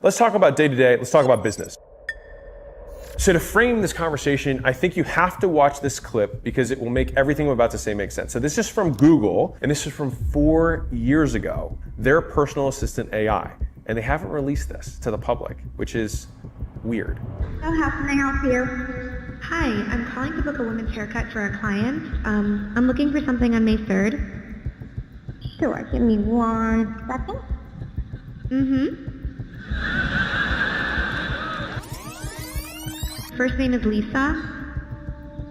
Let's talk about day-to-day, let's talk about business. So to frame this conversation, I think you have to watch this clip because it will make everything I'm about to say make sense. So this is from Google, and this is from 4 years ago, their personal assistant AI. And they haven't released this to the public, which is weird. So how can I help you? Hi, I'm calling to book a women's haircut for a client. I'm looking for something on May 3rd. Sure, give me 1 second. First name is Lisa.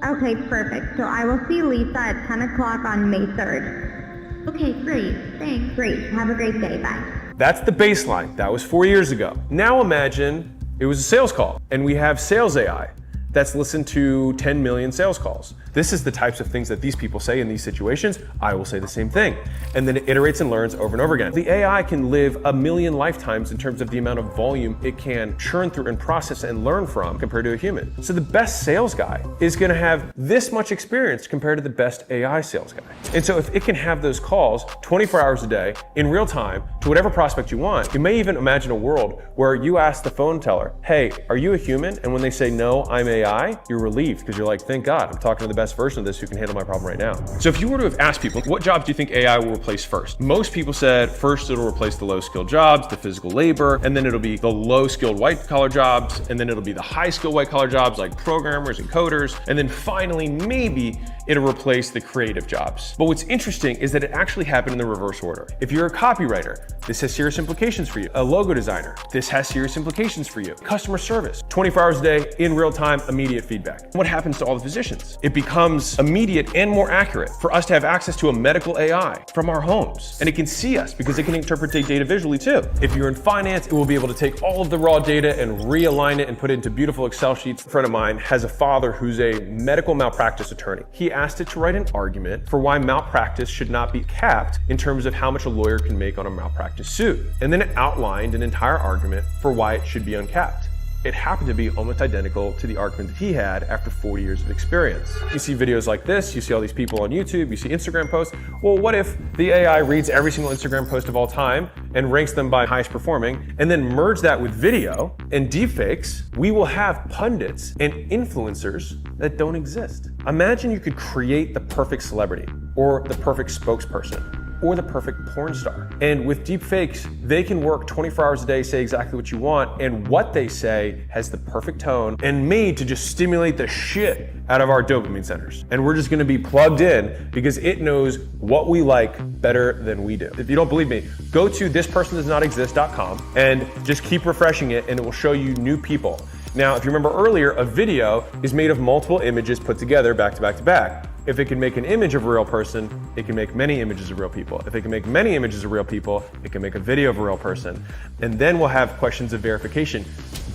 Okay, perfect. So I will see Lisa at 10 o'clock on May 3rd. Okay, great. Thanks. Great. Have a great day. Bye. That's the baseline. That was 4 years ago. Now imagine it was a sales call and we have sales AI that's listened to 10 million sales calls. This is the types of things that these people say in these situations. I will say the same thing. And then it iterates and learns over and over again. The AI can live 1 million lifetimes in terms of the amount of volume it can churn through and process and learn from compared to a human. So the best sales guy is gonna have this much experience compared to the best AI sales guy. And so if it can have those calls 24 hours a day in real time to whatever prospect you want, you may even imagine a world where you ask the phone teller, hey, are you a human? And when they say, no, I'm AI, you're relieved because you're like, thank God, I'm talking to the best version of this who can handle my problem right now. So if you were to have asked people, what jobs do you think AI will replace first? Most people said first it'll replace the low skilled jobs, the physical labor, and then it'll be the low skilled white collar jobs, and then it'll be the high skilled white collar jobs like programmers and coders, and then finally maybe it'll replace the creative jobs. But what's interesting is that it actually happened in the reverse order. If you're a copywriter, this has serious implications for you. A logo designer, this has serious implications for you. Customer service, 24 hours a day, in real time, immediate feedback. What happens to all the physicians? It becomes immediate and more accurate for us to have access to a medical AI from our homes. And it can see us because it can interpret data visually too. If you're in finance, it will be able to take all of the raw data and realign it and put it into beautiful Excel sheets. A friend of mine has a father who's a medical malpractice attorney. He asked it to write an argument for why malpractice should not be capped in terms of how much a lawyer can make on a malpractice suit. And then it outlined an entire argument for why it should be uncapped. It happened to be almost identical to the argument that he had after 40 years of experience. You see videos like this, you see all these people on YouTube, you see Instagram posts. Well, what if the AI reads every single Instagram post of all time and ranks them by highest performing, and then merge that with video and deepfakes? We will have pundits and influencers that don't exist. Imagine you could create the perfect celebrity or the perfect spokesperson or the perfect porn star. And with deep fakes, they can work 24 hours a day, say exactly what you want, and what they say has the perfect tone and made to just stimulate the shit out of our dopamine centers. And we're just gonna be plugged in because it knows what we like better than we do. If you don't believe me, go to thispersondoesnotexist.com and just keep refreshing it and it will show you new people. Now, if you remember earlier, a video is made of multiple images put together back to back to back. If it can make an image of a real person, it can make many images of real people. If it can make many images of real people, it can make a video of a real person. And then we'll have questions of verification.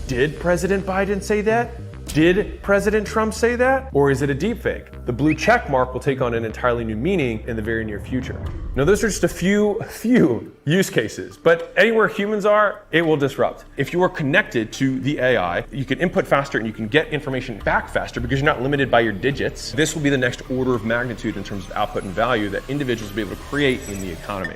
Did President Biden say that? Did President Trump say that? Or is it a deepfake? The blue check mark will take on an entirely new meaning in the very near future. Now, those are just a few use cases, but anywhere humans are, it will disrupt. If you are connected to the AI, you can input faster and you can get information back faster because you're not limited by your digits. This will be the next order of magnitude in terms of output and value that individuals will be able to create in the economy.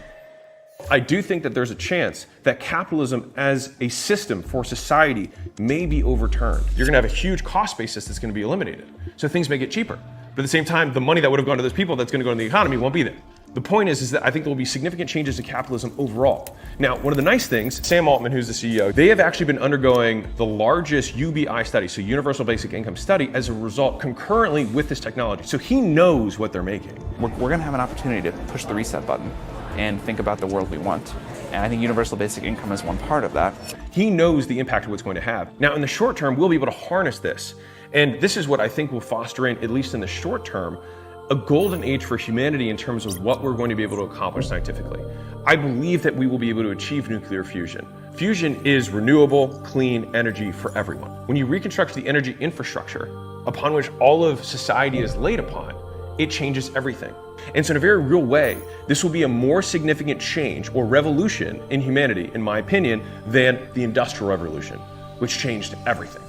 I do think that there's a chance that capitalism as a system for society may be overturned. You're gonna have a huge cost basis that's gonna be eliminated. So things may get cheaper. But at the same time, the money that would have gone to those people that's gonna go into the economy won't be there. The point is that I think there will be significant changes to capitalism overall. Now, one of the nice things, Sam Altman, who's the CEO, they have actually been undergoing the largest UBI study, so Universal Basic Income study, as a result concurrently with this technology. So he knows what they're making. We're gonna have an opportunity to push the reset button and think about the world we want. And I think universal basic income is one part of that. He knows the impact of what's going to have. Now, in the short term, we'll be able to harness this. And this is what I think will foster in, at least in the short term, a golden age for humanity in terms of what we're going to be able to accomplish scientifically. I believe that we will be able to achieve nuclear fusion. Fusion is renewable, clean energy for everyone. When you reconstruct the energy infrastructure upon which all of society is laid upon, it changes everything. And so in a very real way, this will be a more significant change or revolution in humanity, in my opinion, than the Industrial Revolution, which changed everything.